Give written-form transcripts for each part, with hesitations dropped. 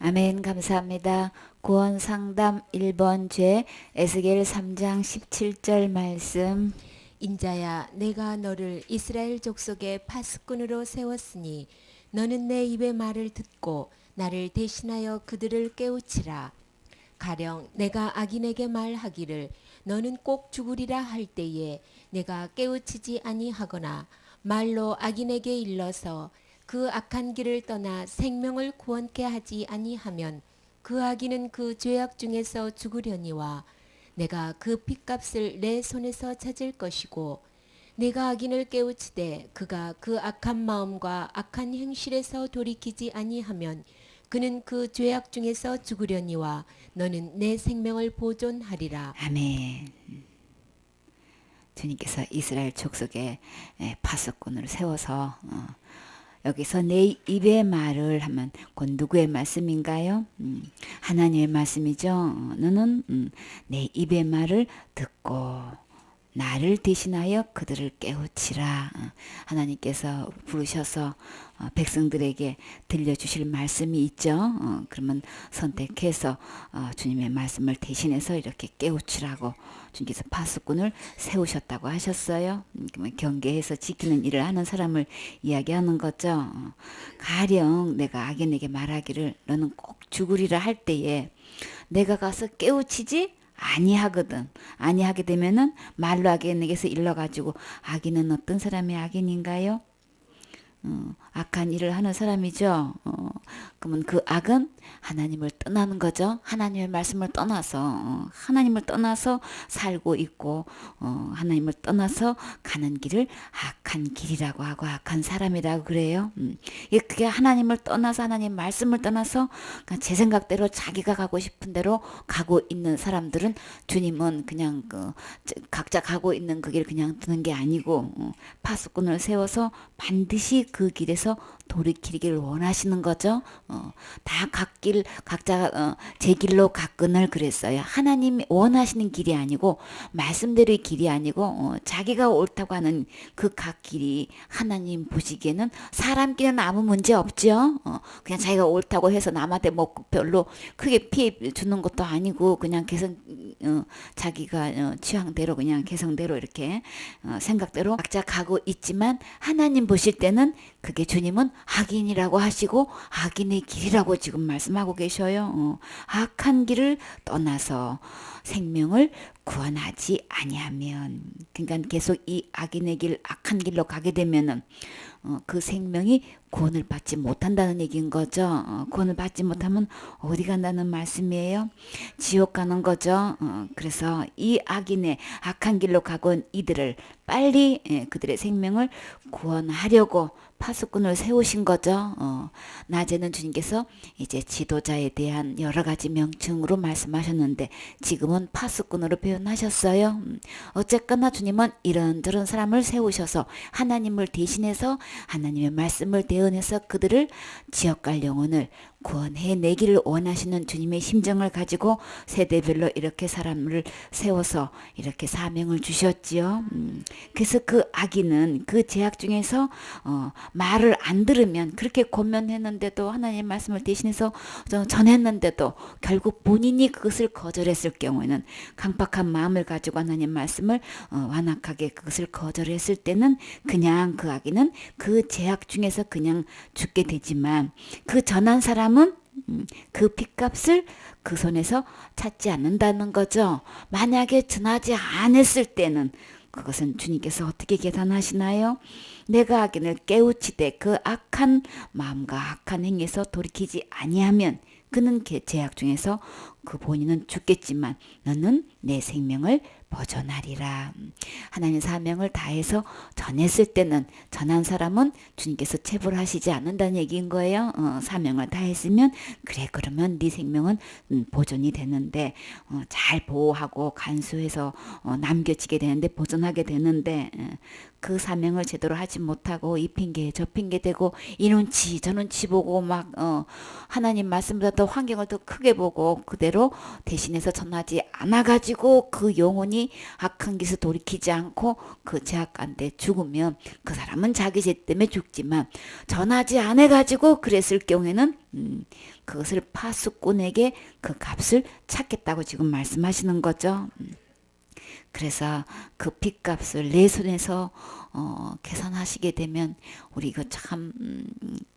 아멘. 감사합니다. 구원상담 1번 죄 에스겔 3장 17절 말씀. 인자야, 내가 너를 이스라엘 족속의 파수꾼으로 세웠으니 너는 내 입의 말을 듣고 나를 대신하여 그들을 깨우치라. 가령 내가 악인에게 말하기를 너는 꼭 죽으리라 할 때에 내가 깨우치지 아니하거나 말로 악인에게 일러서 그 악한 길을 떠나 생명을 구원케 하지 아니하면 그 악인은 그 죄악 중에서 죽으려니와 내가 그 핏값을 내 손에서 찾을 것이고 내가 악인을 깨우치되 그가 그 악한 마음과 악한 행실에서 돌이키지 아니하면 그는 그 죄악 중에서 죽으려니와 너는 내 생명을 보존하리라. 아멘. 주님께서 이스라엘 족속의 파수꾼을 세워서 여기서 내 입의 말을 하면 곧 누구의 말씀인가요? 하나님의 말씀이죠. 너는 내 입의 말을 듣고 나를 대신하여 그들을 깨우치라. 하나님께서 부르셔서 백성들에게 들려주실 말씀이 있죠. 그러면 선택해서 주님의 말씀을 대신해서 이렇게 깨우치라고 주님께서 파수꾼을 세우셨다고 하셨어요. 그러면 경계해서 지키는 일을 하는 사람을 이야기하는 거죠. 가령 내가 악인에게 말하기를 너는 꼭 죽으리라 할 때에 내가 가서 깨우치지 아니하거든. 아니하게 되면은 말로 악인에게서 일러가지고 악인은 어떤 사람의 악인인가요? 악한 일을 하는 사람이죠. 그러면 그 악은 하나님을 떠나는 거죠. 하나님의 말씀을 떠나서 하나님을 떠나서 살고 있고 하나님을 떠나서 가는 길을 악한 길이라고 하고 악한 사람이라고 그래요. 그게 하나님을 떠나서 하나님 말씀을 떠나서 제 생각대로 자기가 가고 싶은 대로 가고 있는 사람들은 주님은 그냥 각자 가고 있는 그 길 그냥 두는 게 아니고 파수꾼을 세워서 반드시 그 길에서 돌이키기를 원하시는 거죠. 다 각자 제 길로 가끈을 그랬어요. 하나님이 원하시는 길이 아니고 말씀대로의 길이 아니고 자기가 옳다고 하는 그 각 길이 하나님 보시기에는 사람 길은 아무 문제 없죠. 그냥 자기가 옳다고 해서 남한테 뭐 별로 크게 피해 주는 것도 아니고 그냥 자기가 취향대로 그냥 개성대로 이렇게 생각대로 각자 가고 있지만 하나님 보실 때는 그게 주님은 악인이라고 하시고 악인의 길이라고 지금 말씀하고 계셔요. 악한 길을 떠나서 생명을 구원하지 아니하면, 그러니까 계속 이 악인의 길, 악한 길로 가게 되면은 그 생명이 구원을 받지 못한다는 얘기인 거죠. 구원을 받지 못하면 어디 간다는 말씀이에요? 지옥 가는 거죠. 그래서 이 악인의 악한 길로 가고 온 이들을 빨리 그들의 생명을 구원하려고 파수꾼을 세우신 거죠. 낮에는 주님께서 이제 지도자에 대한 여러 가지 명칭으로 말씀하셨는데 지금은 파수꾼으로 표현하셨어요. 어쨌거나 주님은 이런저런 사람을 세우셔서 하나님을 대신해서 하나님의 말씀을 대언해서 그들을 지옥 갈 영혼을 구원해내기를 원하시는 주님의 심정을 가지고 세대별로 이렇게 사람을 세워서 이렇게 사명을 주셨지요. 그래서 그 악인은 그 죄악 중에서 말을 안 들으면 그렇게 권면했는데도 하나님의 말씀을 대신해서 전했는데도 결국 본인이 그것을 거절했을 경우에는 강팍한 마음을 가지고 하나님 말씀을 완악하게 그것을 거절했을 때는 그냥 그 악인은 그 죄악 중에서 그냥 죽게 되지만 그 전한 사람은 그 핏값을 그 손에서 찾지 않는다는 거죠. 만약에 전하지 않았을 때는 그것은 주님께서 어떻게 계산하시나요? 내가 악인을 깨우치되 그 악한 마음과 악한 행위에서 돌이키지 아니하면 그는 죄악 중에서 그 본인은 죽겠지만 너는 내 생명을 보존하리라. 하나님 사명을 다해서 전했을 때는 전한 사람은 주님께서 체불하시지 않는다는 얘기인 거예요. 사명을 다했으면 그래 그러면 네 생명은 보존이 되는데 잘 보호하고 간수해서 남겨지게 되는데 보존하게 되는데 그 사명을 제대로 하지 못하고 이 핑계 저 핑계 대고 이 눈치 저 눈치 보고 막 하나님 말씀보다 더 환경을 더 크게 보고 그대로 말씀대로 대신해서 전하지 않아가지고 그 영혼이 악한 길에서 돌이키지 않고 그 죄악 가운데 죽으면 그 사람은 자기 죄 때문에 죽지만 전하지 않아가지고 그랬을 경우에는 그것을 파수꾼에게 그 값을 찾겠다고 지금 말씀하시는 거죠. 그래서 그 빚값을 내 손에서 계산하시게 되면 우리 이거 참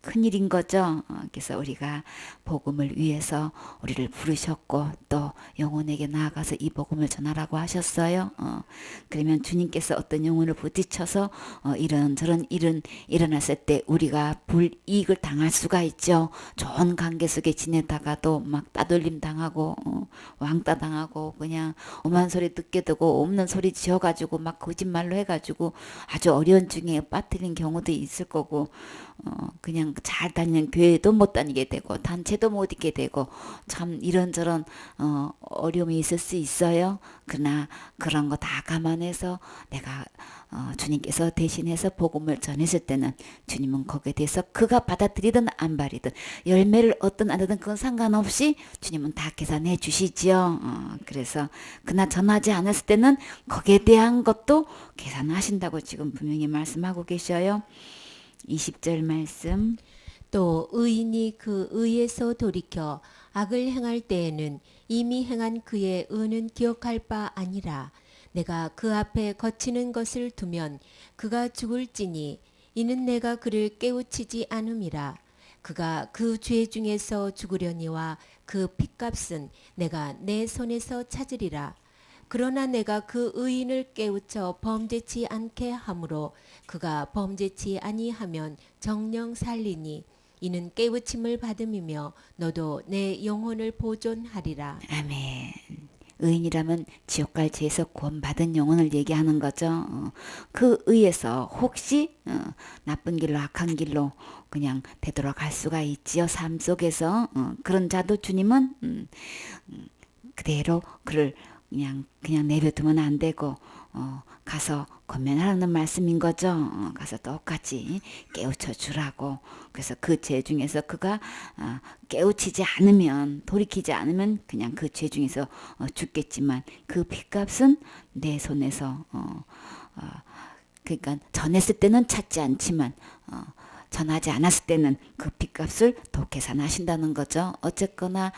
큰일인 거죠. 그래서 우리가 복음을 위해서 우리를 부르셨고 또 영혼에게 나아가서 이 복음을 전하라고 하셨어요. 그러면 주님께서 어떤 영혼을 부딪혀서 이런저런 일은 일어났을 때 우리가 불이익을 당할 수가 있죠. 좋은 관계 속에 지내다가도 막 따돌림 당하고 왕따 당하고 그냥 오만 소리 듣게 되고 없는 소리 지어가지고 막 거짓말로 해가지고 아주 어려운 중에 빠뜨린 경우도 있을 거고 그냥 잘 다니는 교회도 못 다니게 되고 단체도 못 있게 되고 참 이런저런 어려움이 있을 수 있어요. 그러나 그런 거 다 감안해서 내가 주님께서 대신해서 복음을 전했을 때는 주님은 거기에 대해서 그가 받아들이든 안 받아들이든 열매를 얻든 안 얻든 그건 상관없이 주님은 다 계산해 주시지요. 그래서 그나 전하지 않았을 때는 거기에 대한 것도 계산하신다고 지금 분명히 말씀하고 계셔요. 20절 말씀. 또 의인이 그 의에서 돌이켜 악을 행할 때에는 이미 행한 그의 의는 기억할 바 아니라 내가 그 앞에 거치는 것을 두면 그가 죽을지니 이는 내가 그를 깨우치지 않음이라. 그가 그 죄 중에서 죽으려니와 그 핏값은 내가 내 손에서 찾으리라. 그러나 내가 그 의인을 깨우쳐 범죄치 않게 하므로 그가 범죄치 아니하면 정령 살리니 이는 깨우침을 받음이며 너도 내 영혼을 보존하리라. 아멘. 의인이라면 지옥 갈 죄에서 구원받은 영혼을 얘기하는 거죠. 그 의에서 혹시 나쁜 길로 악한 길로 그냥 되돌아갈 수가 있지요. 삶 속에서 그런 자도 주님은 그대로 그를 그냥 내버두면 안 되고 가서 권면하라는 말씀인 거죠. 가서 똑같이 깨우쳐 주라고. 그래서 그 죄 중에서 그가 깨우치지 않으면 돌이키지 않으면 그냥 그 죄 중에서 죽겠지만 그 빚값은 내 손에서 그러니까 전했을 때는 찾지 않지만 전하지 않았을 때는 그 빚값을 더 계산하신다는 거죠. 어쨌거나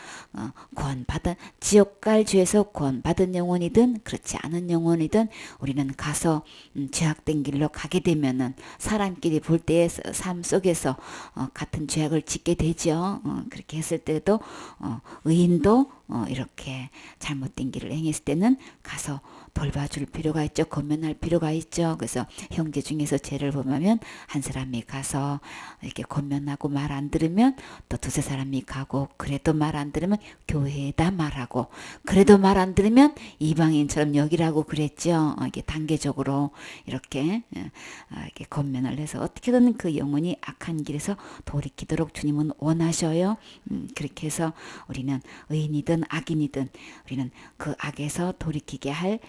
구원받은 지옥 갈 죄에서 구원받은 영혼이든 그렇지 않은 영혼이든 우리는 가서 죄악된 길로 가게 되면은 사람끼리 볼 때의 삶 속에서 같은 죄악을 짓게 되죠. 그렇게 했을 때도 의인도 이렇게 잘못된 길을 행했을 때는 가서 돌봐줄 필요가 있죠. 권면할 필요가 있죠. 그래서 형제 중에서 죄를 범하면 한 사람이 가서 이렇게 권면하고 말 안 들으면 또 두세 사람이 가고 그래도 말 안 들으면 교회에다 말하고 그래도 말 안 들으면 이방인처럼 여기라고 그랬죠. 이게 단계적으로 이렇게 권면을 해서 어떻게든 그 영혼이 악한 길에서 돌이키도록 주님은 원하셔요. 그렇게 해서 우리는 의인이든 악인이든 우리는 그 악에서 돌이키게 할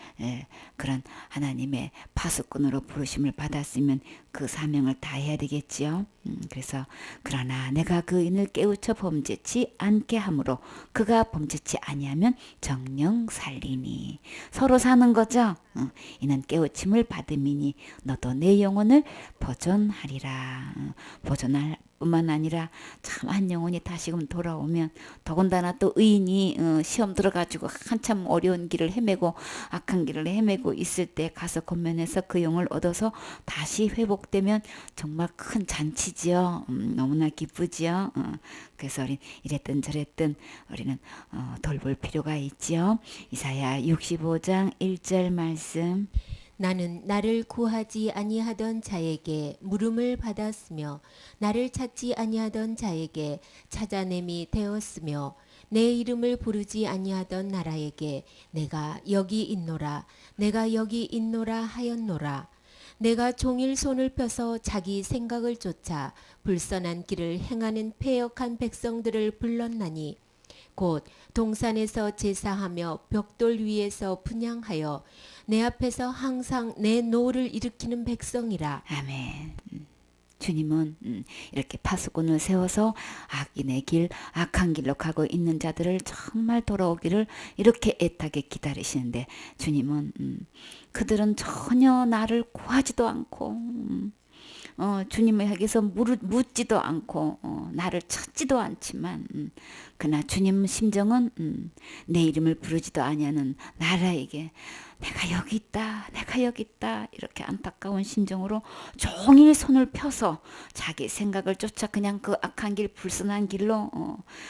그런 하나님의 파수꾼으로 부르심을 받았으면 그 사명을 다해야 되겠지요. 그래서 그러나 내가 그 인을 깨우쳐 범죄치 않게 하므로 그가 범죄치 아니하면 정령 살리니 서로 사는 거죠. 이는 깨우침을 받음이니 너도 내 영혼을 보존하리라. 보존할 뿐만 아니라 참 한 영혼이 다시금 돌아오면 더군다나 또 의인이 시험 들어가지고 한참 어려운 길을 헤매고 악한 길을 헤매고 있을 때 가서 권면해서 그 영을 얻어서 다시 회복되면 정말 큰 잔치지요. 너무나 기쁘지요. 그래서 우리 이랬든 저랬든 우리는 돌볼 필요가 있지요. 이사야 65장 1절 말씀. 나는 나를 구하지 아니하던 자에게 물음을 받았으며 나를 찾지 아니하던 자에게 찾아냄이 되었으며 내 이름을 부르지 아니하던 나라에게 내가 여기 있노라 내가 여기 있노라 하였노라. 내가 종일 손을 펴서 자기 생각을 쫓아 불선한 길을 행하는 패역한 백성들을 불렀나니 곧 동산에서 제사하며 벽돌 위에서 분향하여 내 앞에서 항상 내 노를 일으키는 백성이라. 아멘. 주님은 이렇게 파수꾼을 세워서 악인의 길, 악한 길로 가고 있는 자들을 정말 돌아오기를 이렇게 애타게 기다리시는데 주님은 그들은 전혀 나를 구하지도 않고 주님에게서 묻지도 않고 나를 찾지도 않지만 그러나 주님 심정은 내 이름을 부르지도 아니하는 나라에게 내가 여기 있다, 내가 여기 있다 이렇게 안타까운 심정으로 종일 손을 펴서 자기 생각을 쫓아 그냥 그 악한 길, 불순한 길로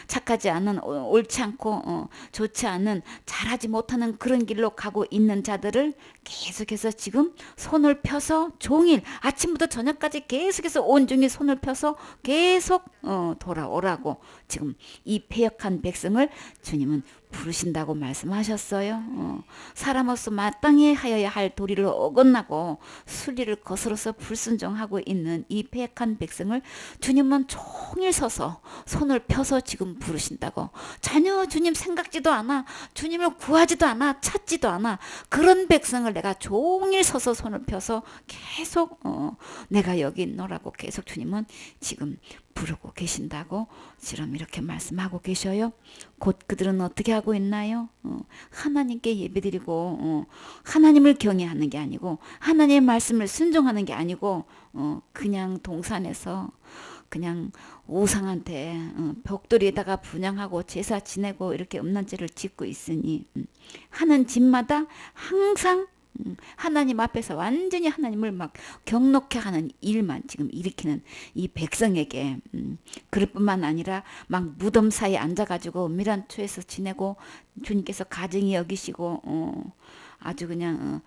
착하지 않은, 옳지 않고 좋지 않은, 잘하지 못하는 그런 길로 가고 있는 자들을 계속해서 지금 손을 펴서 종일 아침부터 저녁까지 계속해서 온종일 손을 펴서 계속 돌아오라고 지금 이 패역한 백성을 주님은 부르신다고 말씀하셨어요. 사람으로서 마땅히 하여야 할 도리를 어긋나고 순리를 거스러서 불순종하고 있는 이 패역한 백성을 주님은 종일 서서 손을 펴서 지금 부르신다고. 전혀 주님 생각지도 않아, 주님을 구하지도 않아, 찾지도 않아. 그런 백성을 내가 종일 서서 손을 펴서 계속 내가 여기 있노라고 계속 주님은 지금 부르고 계신다고 지금 이렇게 말씀하고 계셔요. 곧 그들은 어떻게 하고 있나요? 하나님께 예배드리고 하나님을 경외하는 게 아니고 하나님의 말씀을 순종하는 게 아니고 그냥 동산에서 그냥 우상한테 벽돌이에다가 분향하고 제사 지내고 이렇게 음란죄를 짓고 있으니 하는 집마다 항상 하나님 앞에서 완전히 하나님을 막 경록해 하는 일만 지금 일으키는 이 백성에게 그럴 뿐만 아니라 막 무덤 사이에 앉아가지고 은밀한 처에서 지내고 주님께서 가증히 여기시고 아주 그냥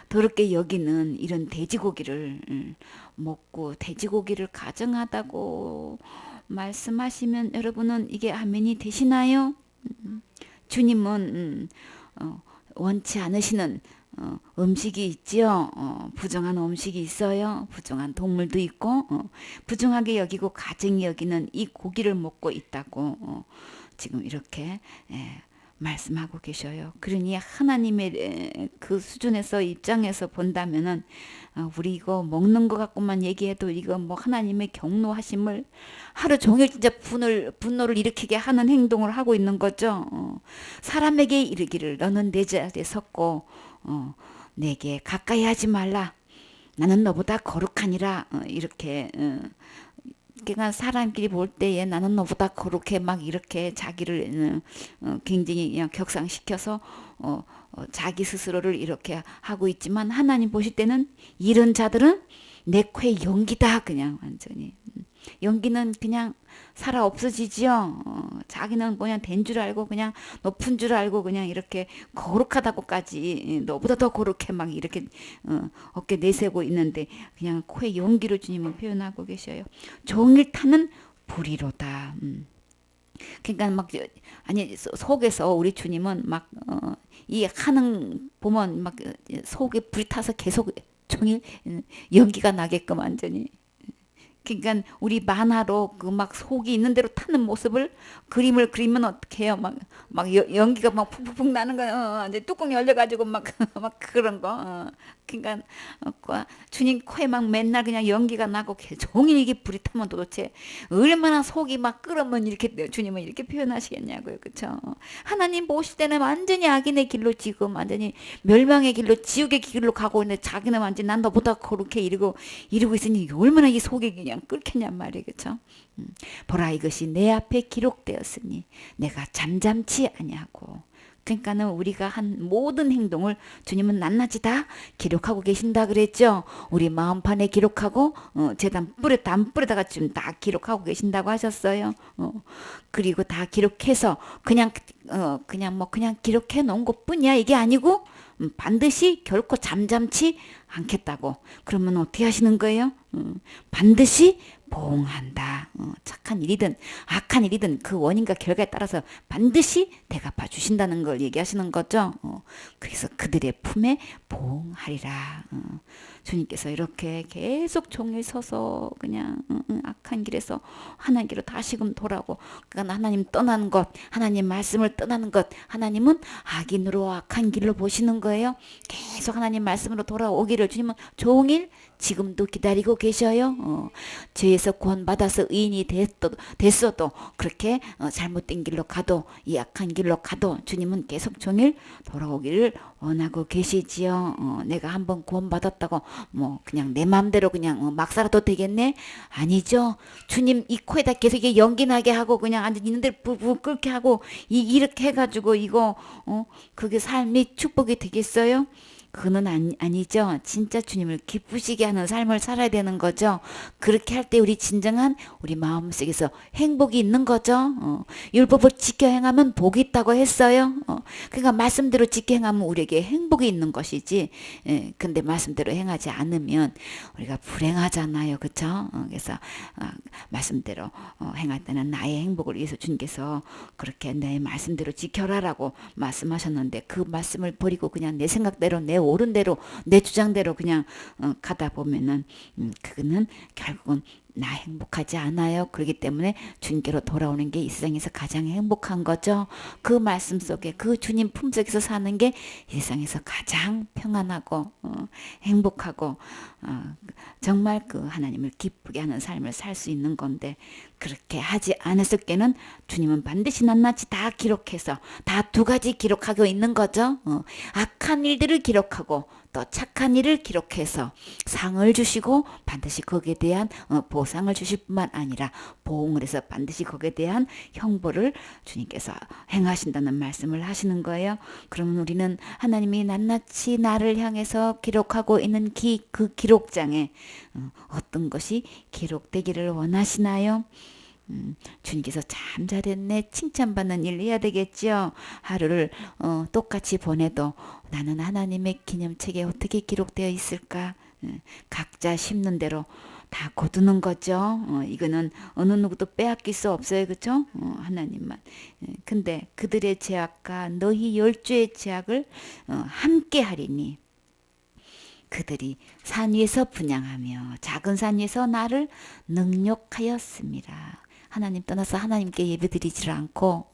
더럽게 여기는 이런 돼지고기를 먹고 돼지고기를 가증하다고 말씀하시면 여러분은 이게 아멘이 되시나요? 주님은 원치 않으시는 음식이 있지요. 부정한 음식이 있어요. 부정한 동물도 있고 부정하게 여기고 가증히 여기는 이 고기를 먹고 있다고 지금 이렇게 말씀하고 계셔요. 그러니 하나님의 그 수준에서 입장에서 본다면은 우리 이거 먹는 것 갖고만 얘기해도 이거 뭐 하나님의 경노하심을 하루 종일 진짜 분노를 일으키게 하는 행동을 하고 있는 거죠. 사람에게 이르기를 너는 내 자리에 섰고 내게 가까이 하지 말라. 나는 너보다 거룩하니라. 이렇게 그러니까 사람끼리 볼 때에 나는 너보다 거룩해 막 이렇게 자기를 굉장히 그냥 격상시켜서 자기 스스로를 이렇게 하고 있지만 하나님 보실 때는 이런 자들은 내 코에 연기다 그냥 완전히 연기는 그냥 살아 없어지지요. 자기는 그냥 된 줄 알고 그냥 높은 줄 알고 그냥 이렇게 거룩하다고까지 너보다 더 거룩해 막 이렇게 어깨 내세고 있는데 그냥 코에 연기로 주님은 표현하고 계셔요. 종일 타는 불이로다. 그러니까 막 아니 속에서 우리 주님은 막 이 하는 보면 막 속에 불이 타서 계속 종일 연기가 나게끔 완전히. 그러니까 우리 만화로 그 막 속이 있는 대로 타는 모습을 그림을 그리면 어떻게 해요? 막 연기가 막 푹푹푹 나는 거, 이제 뚜껑 열려가지고 막 그런 거. 그러니까 주님 코에 막 맨날 그냥 연기가 나고 종일 이게 불이 타면 도대체 얼마나 속이 막 끓으면 이렇게 주님은 이렇게 표현하시겠냐고요, 그렇죠? 하나님 보실 때는 완전히 악인의 길로 지금 완전히 멸망의 길로 지옥의 길로 가고 있는데 자기는 완전히 난 너보다 거룩해 이러고 있으니 얼마나 이 속이 그냥 끓겠냔 말이에요, 그렇죠? 보라 이것이 내 앞에 기록되었으니 내가 잠잠치 아니하고. 그러니까는 우리가 한 모든 행동을 주님은 낱낱이 다 기록하고 계신다 그랬죠. 우리 마음판에 기록하고 담불에다가 지금 다 기록하고 계신다고 하셨어요. 그리고 다 기록해서 그냥 기록해 놓은 것뿐이야 이게 아니고 반드시 결코 잠잠치 않겠다고. 그러면 어떻게 하시는 거예요? 반드시 보응한다. 착한 일이든 악한 일이든 그 원인과 결과에 따라서 반드시 대갚아 주신다는 걸 얘기하시는 거죠. 그래서 그들의 품에 보응하리라. 주님께서 이렇게 계속 종일 서서 그냥 악한 길에서 하나님께로 다시금 돌아오고 그러니까 하나님 떠나는 것, 하나님 말씀을 떠나는 것, 하나님은 악인으로 악한 길로 보시는 거예요. 계속 하나님 말씀으로 돌아오기를 돌아오기를 주님은 종일 지금도 기다리고 계셔요. 죄에서 구원받아서 의인이 됐어도 그렇게 잘못된 길로 가도 이 악한 길로 가도 주님은 계속 종일 돌아오기를 원하고 계시지요. 내가 한번 구원받았다고 뭐 그냥 내 마음대로 그냥 막 살아도 되겠네? 아니죠. 주님 이 코에다 계속 이게 연기 나게 하고 그냥 앉아 있는 대로 부부 끓게 하고 이렇게 해가지고 이거 그게 삶이 축복이 되겠어요? 그거는 아니죠. 진짜 주님을 기쁘시게 하는 삶을 살아야 되는 거죠. 그렇게 할 때 우리 진정한 우리 마음속에서 행복이 있는 거죠. 율법을 지켜 행하면 복이 있다고 했어요. 그러니까 말씀대로 지켜 행하면 우리에게 행복이 있는 것이지. 근데 말씀대로 행하지 않으면 우리가 불행하잖아요. 그렇죠? 그래서 말씀대로 행할 때는 나의 행복을 위해서 주님께서 그렇게 내 말씀대로 지켜라라고 말씀하셨는데 그 말씀을 버리고 그냥 내 생각대로 내 옳은 대로 내 주장대로 그냥 가다 보면은 그거는 결국은 나 행복하지 않아요. 그렇기 때문에 주님께로 돌아오는 게 이 세상에서 가장 행복한 거죠. 그 말씀 속에 그 주님 품속에서 사는 게 이 세상에서 가장 평안하고 행복하고 정말 그 하나님을 기쁘게 하는 삶을 살 수 있는 건데 그렇게 하지 않았을 때는 주님은 반드시 낱낱이 다 기록해서 다 두 가지 기록하고 있는 거죠. 악한 일들을 기록하고 또 착한 일을 기록해서 상을 주시고 반드시 거기에 대한 보상을 주실 뿐만 아니라 보응을 해서 반드시 거기에 대한 형벌을 주님께서 행하신다는 말씀을 하시는 거예요. 그러면 우리는 하나님이 낱낱이 나를 향해서 기록하고 있는 그 기록장에 어떤 것이 기록되기를 원하시나요? 주님께서 참 잘했네 칭찬받는 일 해야 되겠죠. 하루를 똑같이 보내도 나는 하나님의 기념책에 어떻게 기록되어 있을까? 각자 심는 대로 다 거두는 거죠. 이거는 어느 누구도 빼앗길 수 없어요. 그렇죠? 하나님만. 근데 그들의 죄악과 너희 열주의 죄악을 함께 하리니 그들이 산 위에서 분향하며 작은 산 위에서 나를 능욕하였습니다. 하나님 떠나서 하나님께 예배드리지 않고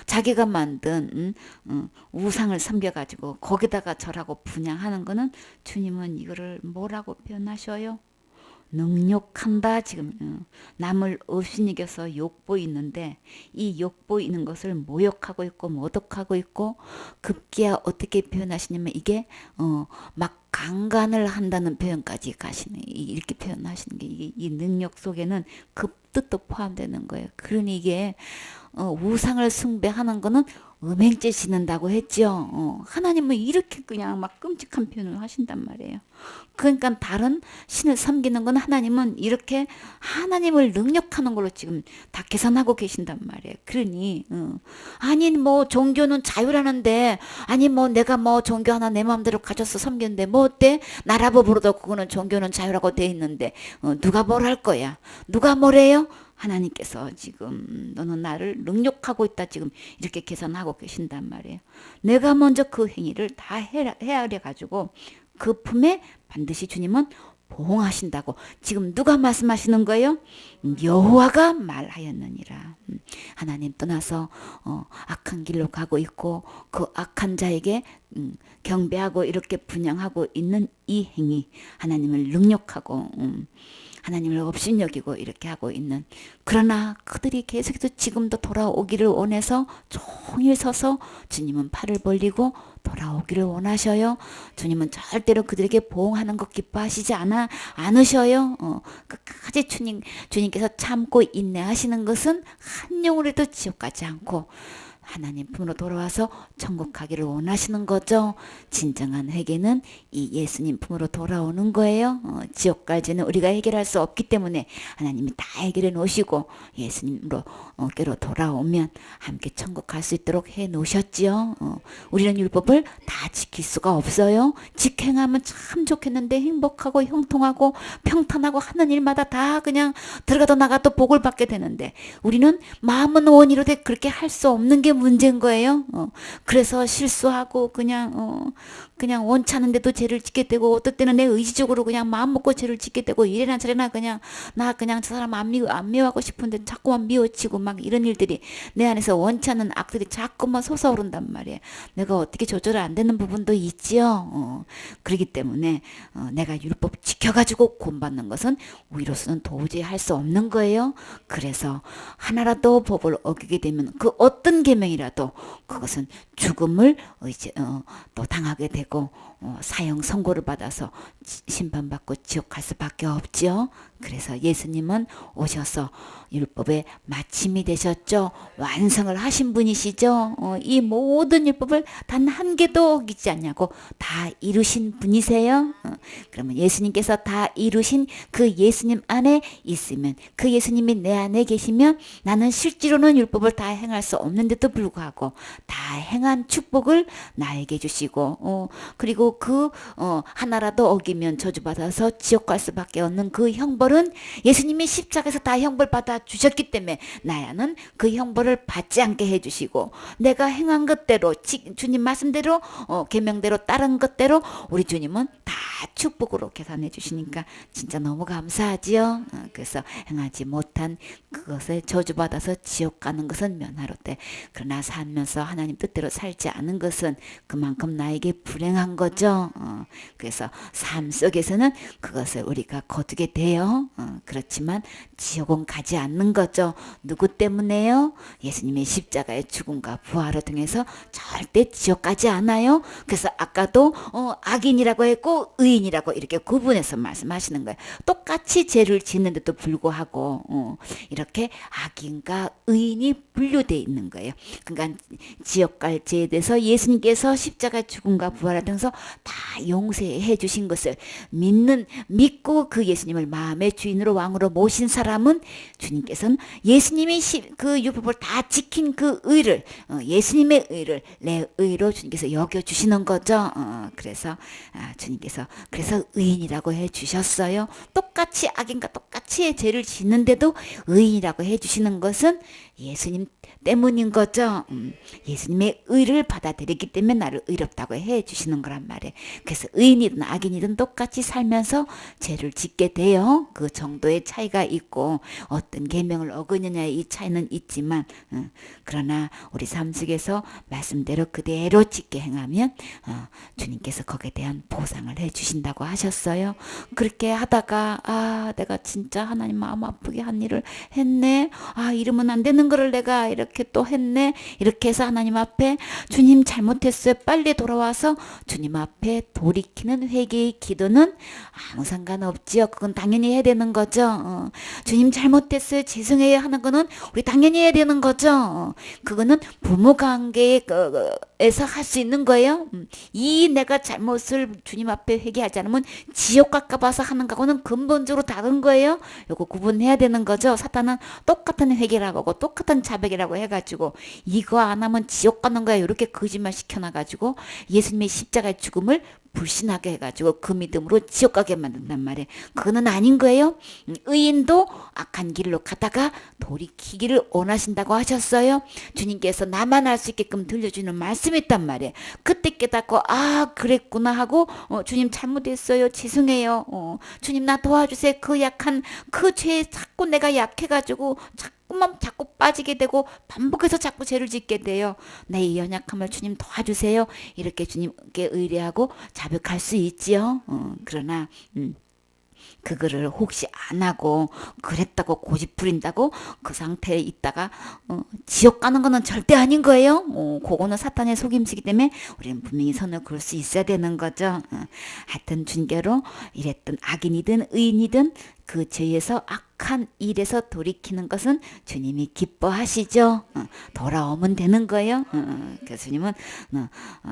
자기가 만든 우상을 섬겨가지고 거기다가 절하고 분향하는 거는 주님은 이거를 뭐라고 표현하셔요? 능욕한다. 지금 남을 업신이겨서 욕보이는데 이 욕보이는 것을 모욕하고 있고 모독하고 있고 급기야 어떻게 표현하시냐면 이게 막 강간을 한다는 표현까지 가시네. 이렇게 표현하시는 게 이 능력 속에는 그 뜻도 포함되는 거예요. 그러니 이게 우상을 숭배하는 거는 음행죄 짓는다고 했죠. 하나님은 이렇게 그냥 막 끔찍한 표현을 하신단 말이에요. 그러니까 다른 신을 섬기는 건 하나님은 이렇게 하나님을 능력하는 걸로 지금 다 계산하고 계신단 말이에요. 그러니 아니 뭐 종교는 자유라는데 아니 뭐 내가 뭐 종교 하나 내 마음대로 가져서 섬기는데 뭐 어때? 나라법으로도 그거는 종교는 자유라고 돼 있는데 누가 뭘 할 거야? 누가 뭐래요? 하나님께서 지금 너는 나를 능욕하고 있다 지금 이렇게 계산하고 계신단 말이에요. 내가 먼저 그 행위를 다 헤아려 가지고 그 품에 반드시 주님은 보응하신다고 지금 누가 말씀하시는 거예요? 여호와가 말하였느니라. 하나님 떠나서 악한 길로 가고 있고 그 악한 자에게 경배하고 이렇게 분양하고 있는 이 행위 하나님을 능욕하고 하나님을 업신여기고 이렇게 하고 있는 그러나 그들이 계속해서 지금도 돌아오기를 원해서 종일 서서 주님은 팔을 벌리고 돌아오기를 원하셔요. 주님은 절대로 그들에게 보응하는 것 기뻐하시지 않으셔요. 끝까지 주님께서 참고 인내하시는 것은 한 영혼에도 지옥 가지 않고 하나님 품으로 돌아와서 천국 가기를 원하시는 거죠. 진정한 회개는 이 예수님 품으로 돌아오는 거예요. 지옥 갈지는 우리가 해결할 수 없기 때문에 하나님이 다 해결해 놓으시고 예수님으로 께로 돌아오면 함께 천국 갈 수 있도록 해 놓으셨지요. 우리는 율법을 다 지킬 수가 없어요. 직행하면 참 좋겠는데 행복하고 형통하고 평탄하고 하는 일마다 다 그냥 들어가도 나가도 복을 받게 되는데 우리는 마음은 원이로되 그렇게 할 수 없는 게 문제인 거예요. 그래서 실수하고 그냥 원치 않은데도 죄를 짓게 되고, 어떨 때는 내 의지적으로 그냥 마음 먹고 죄를 짓게 되고, 이래나 저래나 나 그냥 저 사람 안 미워하고 싶은데 자꾸만 미워치고 막 이런 일들이 내 안에서 원치 않는 악들이 자꾸만 솟아오른단 말이에요. 내가 어떻게 조절 안 되는 부분도 있지요. 그렇기 때문에 내가 율법 지켜가지고 구원받는 것은 우리로서는 도저히 할 수 없는 거예요. 그래서 하나라도 법을 어기게 되면 그 어떤 계명이라도 그것은 죽음을 또 당하게 되고 사형 선고를 받아서 심판받고 지옥 갈 수밖에 없죠. 그래서 예수님은 오셔서 율법의 마침이 되셨죠. 완성을 하신 분이시죠. 이 모든 율법을 단 한 개도 어기지 않냐고 다 이루신 분이세요. 그러면 예수님께서 다 이루신 그 예수님 안에 있으면, 그 예수님이 내 안에 계시면 나는 실제로는 율법을 다 행할 수 없는데도 불구하고 다 행한 축복을 나에게 주시고, 그리고 하나라도 어기면 저주받아서 지옥 갈 수밖에 없는 그 형벌은 예수님이 십자가에서 다 형벌 받아 주셨기 때문에 나야는 그 형벌을 받지 않게 해주시고, 내가 행한 것대로 주님 말씀대로 계명대로 따른 것대로 우리 주님은 다 축복으로 계산해 주시니까 진짜 너무 감사하지요. 그래서 행하지 못한 그것에 저주받아서 지옥 가는 것은 면하로되, 그러나 살면서 하나님 뜻대로 살지 않은 것은 그만큼 나에게 불행한 거죠. 그래서 삶 속에서는 그것을 우리가 거두게 돼요. 그렇지만 지옥은 가지 않는 거죠. 누구 때문에요? 예수님의 십자가의 죽음과 부활을 통해서 절대 지옥 가지 않아요. 그래서 아까도 악인이라고 했고 의인이라고 이렇게 구분해서 말씀하시는 거예요. 똑같이 죄를 짓는데도 불구하고 이렇게 악인과 의인이 분류되어 있는 거예요. 그러니까 지옥 갈 죄에 대해서 예수님께서 십자가 죽음과 부활을 통해서 다 용서해 주신 것을 믿고 그 예수님을 마음의 주인으로 왕으로 모신 사람은 주님께서는 예수님이 그 율법을 다 지킨 그 의를, 예수님의 의를 내 의로 주님께서 여겨주시는 거죠. 그래서 주님께서 그래서 의인이라고 해주셨어요. 똑같이 악인과 똑같이 죄를 짓는데도 의인이라고 해주시는 것은 예수님 때문인 거죠. 예수님의 의를 받아들이기 때문에 나를 의롭다고 해주시는 거란 말이에요. 그래서 의인이든 악인이든 똑같이 살면서 죄를 짓게 돼요. 그 정도의 차이가 있고 어떤 계명을 어기느냐의 이 차이는 있지만, 그러나 우리 삶 속에서 말씀대로 그대로 짓게 행하면 주님께서 거기에 대한 보상을 해주신다고 하셨어요. 그렇게 하다가 내가 진짜 하나님 마음 아프게 한 일을 했네. 이러면 안 되는 거를 내가 이렇게 또 했네. 이렇게 해서 하나님 앞에 주님 잘못했어요. 빨리 돌아와서 주님 앞에 돌이키는 회개의 기도는 아무 상관없지요. 그건 당연히 해야 되는 거죠. 주님 잘못했어요. 죄송해요 하는 거는 우리 당연히 해야 되는 거죠. 그거는 부모 관계에서 할 수 있는 거예요. 이 내가 잘못을 주님 앞에 회개하지 않으면 지옥 갈까 봐서 하는 거하고는 근본적으로 다른 거예요. 요거 구분해야 되는 거죠. 사탄은 똑같은 회개라고 하고 똑같은 자백이라고 해가지고 이거 안 하면 지옥 가는 거야 이렇게 거짓말 시켜놔가지고 예수님의 십자가의 죽음을 불신하게 해가지고 그 믿음으로 지옥 가게 만든단 말이에요. 그거는 아닌 거예요. 의인도 악한 길로 가다가 돌이키기를 원하신다고 하셨어요. 주님께서 나만 알 수 있게끔 들려주는 말씀이 있단 말이에요. 그때 깨닫고 그랬구나 하고 주님 잘못했어요. 죄송해요. 주님 나 도와주세요. 그 약한 그 죄에 자꾸 내가 약해가지고 자꾸 빠지게 되고 반복해서 자꾸 죄를 짓게 돼요. 내 이 연약함을 주님 도와주세요. 이렇게 주님께 의뢰하고 자백할 수 있지요. 그러나 그거를 혹시 안 하고 그랬다고 고집 부린다고 그 상태에 있다가 지옥 가는 거는 절대 아닌 거예요. 그거는 사탄의 속임수이기 때문에 우리는 분명히 선을 그을 수 있어야 되는 거죠. 하여튼 준결로 이랬던 악인이든 의인이든 그 죄에서 악한 일에서 돌이키는 것은 주님이 기뻐하시죠. 돌아오면 되는 거예요. 그래서 주님은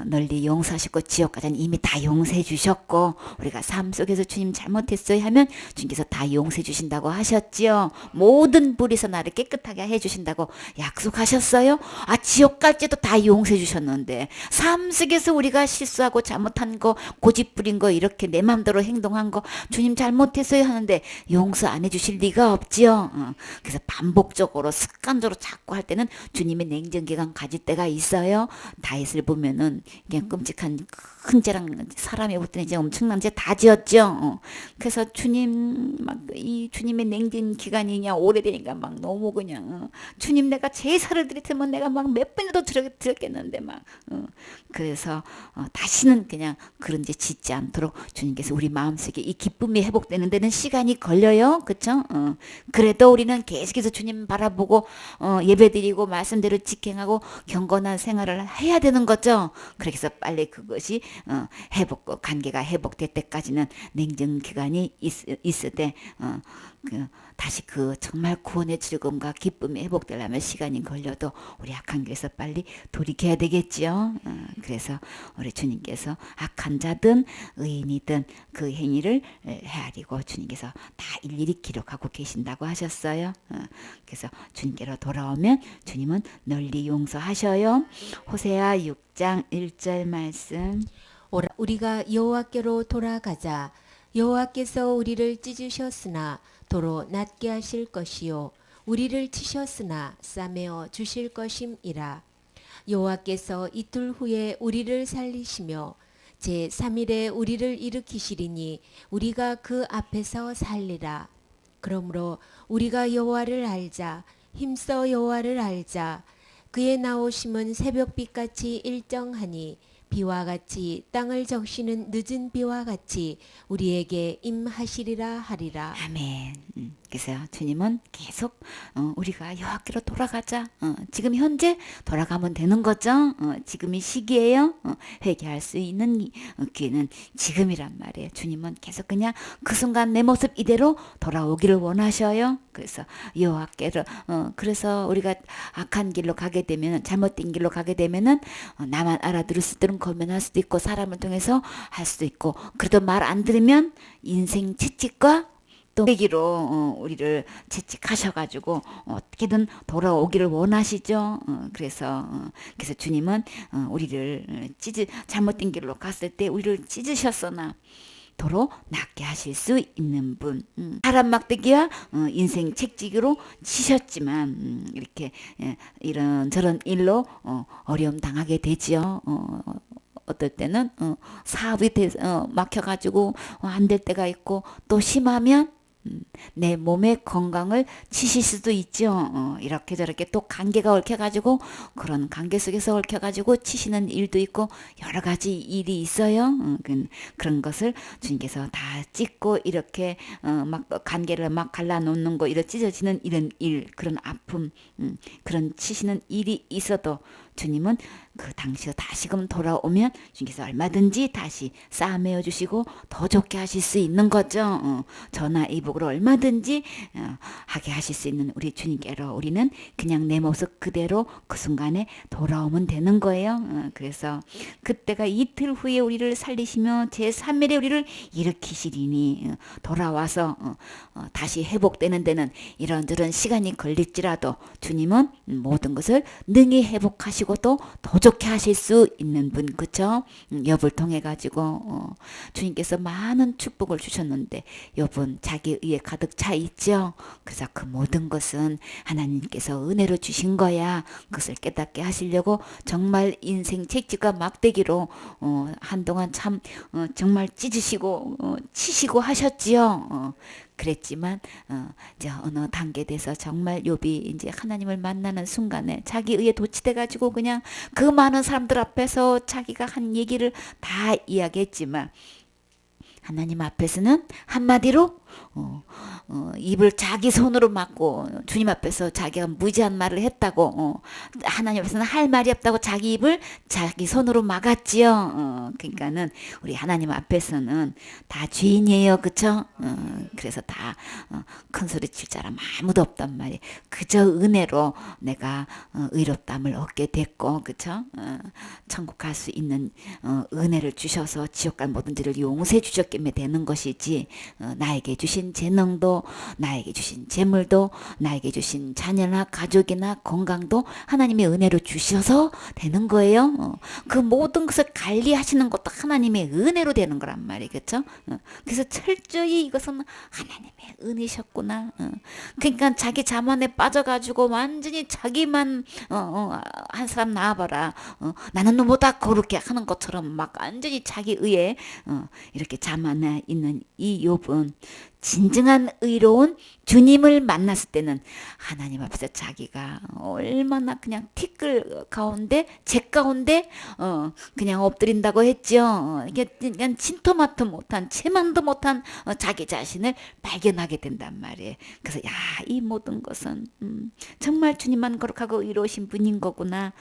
널리 용서하시고 지옥 가자는 이미 다 용서해 주셨고 우리가 삶 속에서 주님 잘못했어요 하면 주님께서 다 용서해 주신다고 하셨지요. 모든 불에서 나를 깨끗하게 해 주신다고 약속하셨어요. 지옥 갈지도 다 용서해 주셨는데 삶 속에서 우리가 실수하고 잘못한 거 고집 부린 거 이렇게 내 맘대로 행동한 거 주님 잘못했어요 하는데 용서 안 해주실 리가 리가 없지요. 그래서 반복적으로 습관적으로 자꾸 할 때는 주님의 냉정기간 가질 때가 있어요. 다윗을 보면은 그냥 끔찍한 큰 죄랑 사람이 볼 때는 이제 엄청난 죄 다 지었죠. 그래서 주님 막 이 주님의 냉전 기간이 그냥 오래되니까 막 너무 그냥 주님 내가 제사를 드릴 테면 내가 막 몇 번이라도 드렸겠는데 막 그래서 다시는 그냥 그런 죄 짓지 않도록 주님께서 우리 마음속에 이 기쁨이 회복되는 데는 시간이 걸려요. 그쵸? 그래도 우리는 계속해서 주님 바라보고 예배드리고 말씀대로 직행하고 경건한 생활을 해야 되는 거죠. 그래서 빨리 그것이 관계가 회복될 때까지는 냉정 기간이 있을 때 다시 그 정말 구원의 즐거움과 기쁨이 회복되려면 시간이 걸려도 우리 악한 길에서 빨리 돌이켜야 되겠지요. 그래서 우리 주님께서 악한 자든 의인이든 그 행위를 헤아리고 주님께서 다 일일이 기록하고 계신다고 하셨어요. 그래서 주님께로 돌아오면 주님은 널리 용서하셔요. 호세아 6장 1절 말씀. 오라 우리가 여호와께로 돌아가자. 여호와께서 우리를 찢으셨으나 도로 낫게 하실 것이요 우리를 치셨으나 싸매어 주실 것임이라. 여호와께서 이틀 후에 우리를 살리시며 제 3일에 우리를 일으키시리니 우리가 그 앞에서 살리라. 그러므로 우리가 여호와를 알자. 힘써 여호와를 알자. 그의 나오심은 새벽빛같이 일정하니 비와 같이 땅을 적시는 늦은 비와 같이 우리에게 임하시리라 하리라. 아멘. 그래서 주님은 계속 우리가 여호와께로 돌아가자. 지금 현재 돌아가면 되는 거죠. 지금이 시기예요. 회개할 수 있는 기회는 지금이란 말이에요. 주님은 계속 그냥 그 순간 내 모습 이대로 돌아오기를 원하셔요. 그래서 여호와께로 그래서 우리가 악한 길로 가게 되면 잘못된 길로 가게 되면은 나만 알아들을 수 있도록 거면할 수도 있고 사람을 통해서 할 수도 있고 그래도 말 안 들으면 인생 채찍과 또 계기로 우리를 채찍하셔가지고 어떻게든 돌아오기를 원하시죠. 그래서 주님은 우리를 잘못된 길로 갔을 때 우리를 찢으셨으나 도로 낫게 하실 수 있는 분. 사람 막대기와 인생 책찍이로 치셨지만 이렇게 이런 저런 일로 어려움 당하게 되지요. 어떨 때는 사업이 막혀가지고 안 될 때가 있고 또 심하면 내 몸의 건강을 치실 수도 있죠. 이렇게 저렇게 또 관계가 얽혀가지고 그런 관계 속에서 얽혀가지고 치시는 일도 있고 여러 가지 일이 있어요. 그런 것을 주님께서 다 찢고 이렇게 막 관계를 막 갈라놓는 거 이런 찢어지는 이런 일 그런 아픔 그런 치시는 일이 있어도 주님은 그 당시에 다시금 돌아오면 주님께서 얼마든지 다시 싸매어 주시고 더 좋게 하실 수 있는 거죠. 전화 이복으로 얼마든지 하게 하실 수 있는 우리 주님께로 우리는 그냥 내 모습 그대로 그 순간에 돌아오면 되는 거예요. 그래서 그때가 이틀 후에 우리를 살리시며 제3일에 우리를 일으키시리니 돌아와서 다시 회복되는 데는 이런저런 시간이 걸릴지라도 주님은 모든 것을 능히 회복하시고 또 더 좋게 하실 수 있는 분, 그쵸? 욥을 통해 가지고 주님께서 많은 축복을 주셨는데 욥은 자기 의에 가득 차 있죠. 그래서 그 모든 것은 하나님께서 은혜로 주신 거야. 그것을 깨닫게 하시려고 정말 인생 채찍과 막대기로 한동안 참 정말 찢으시고 치시고 하셨지요. 그랬지만 이제 어느 단계 돼서 정말 욥이 이제 하나님을 만나는 순간에 자기 의에 도취돼 가지고 그냥 그 많은 사람들 앞에서 자기가 한 얘기를 다 이야기했지만 하나님 앞에서는 한마디로 입을 자기 손으로 막고 주님 앞에서 자기가 무지한 말을 했다고 하나님 앞에서는 할 말이 없다고 자기 입을 자기 손으로 막았지요. 그러니까는 우리 하나님 앞에서는 다 죄인이에요. 그쵸? 그래서 다 큰 소리 칠 사람 아무도 없단 말이에요. 그저 은혜로 내가 의롭담을 얻게 됐고 그쵸? 천국 갈 수 있는 은혜를 주셔서 지옥 갈 모든 죄를 용서해 주셨기 때문에 되는 것이지 나에게 주신 재능도, 나에게 주신 재물도, 나에게 주신 자녀나 가족이나 건강도 하나님의 은혜로 주셔서 되는 거예요. 그 모든 것을 관리하시는 것도 하나님의 은혜로 되는 거란 말이에요. 그렇죠? 그래서 철저히 이것은 하나님의 은혜셨구나. 그러니까 자기 자만에 빠져가지고 완전히 자기만 한 사람 낳아봐라. 나는 너보다 거룩해 하는 것처럼 막 완전히 자기 의에 이렇게 자만해 있는 이 욥은 진정한 의로운 주님을 만났을 때는 하나님 앞에서 자기가 얼마나 그냥 티끌 가운데 재 가운데 그냥 엎드린다고 했죠. 이게 그냥 진토마토 못한 채만도 못한 자기 자신을 발견하게 된단 말이에요. 그래서 야, 이 모든 것은 정말 주님만 거룩하고 의로우신 분인 거구나.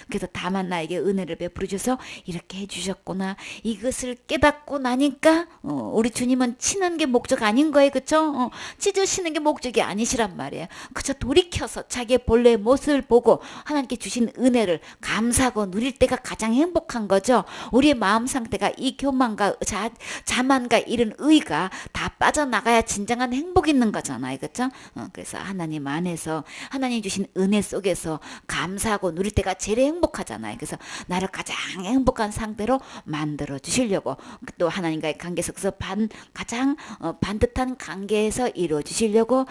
그래서 다만 나에게 은혜를 베풀어 주셔서 이렇게 해주셨구나. 이것을 깨닫고 나니까 우리 주님은 치는 게 목적 아닌 거예요. 그쵸? 찢으시는 게 목적이 아니시란 말이에요. 그저 돌이켜서 자기의 본래의 모습을 보고 하나님께 주신 은혜를 감사하고 누릴 때가 가장 행복한 거죠. 우리의 마음 상태가 이 교만과 자만과 이런 의가 다 빠져나가야 진정한 행복이 있는 거잖아요. 그쵸? 그래서 하나님 안에서 하나님 주신 은혜 속에서 감사하고 누릴 때가 제일 행복하잖아요. 그래서 나를 가장 행복한 상태로 만들어 주시려고 또 하나님과의 관계 속에서 가장 반듯한 관계에서 이루어 주시려고